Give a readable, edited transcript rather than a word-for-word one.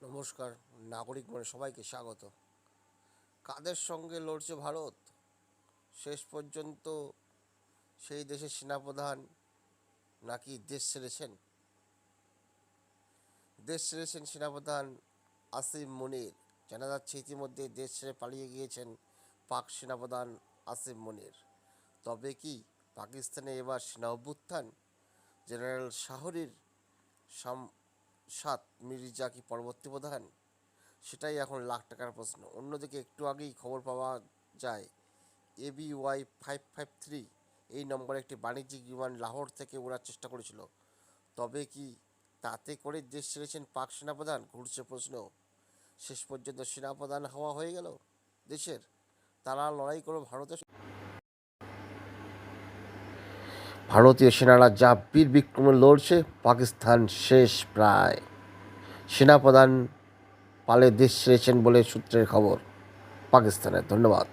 নমস্কার। নাগরিক মনে সবাইকে স্বাগত। কাদের সঙ্গে লড়ছে ভারত? শেষ পর্যন্ত সেই দেশের সেনাপ্রধান নাকি দেশ ছেড়েছেন সেনাপ্রধান আসিম মুনির। জানা যাচ্ছে ইতিমধ্যে দেশ ছেড়ে পালিয়ে গিয়েছেন পাক সেনাপ্রধান আসিম মুনির। তবে কি পাকিস্তানে এবার সেনা অভ্যুত্থান? জেনারেল শাহরির শামসাদ মির্জা কি পরবর্তী প্রধান? সেটাই এখন লাখ টাকার প্রশ্ন। অন্যদিকে একটু আগেই খবর পাওয়া যায় ABY-553 এই নম্বরে একটি বাণিজ্যিক বিমান লাহোর থেকে ওড়ার চেষ্টা করেছিল। তবে কি তাতে করে দেশ ছেড়েছেন পাক সেনাপ্রধান? ঘুরছে প্রশ্ন। শেষ পর্যন্ত সেনাপ্রধান হওয়া হয়ে গেল দেশের। তারা লড়াই করে ভারতীয় সেনারা যা বীর বিক্রমে লড়ছে, পাকিস্তান শেষ প্রায়। সেনাপ্রধান পালে দেশ ছেড়েছেন বলে সূত্রের খবর পাকিস্তানের। ধন্যবাদ।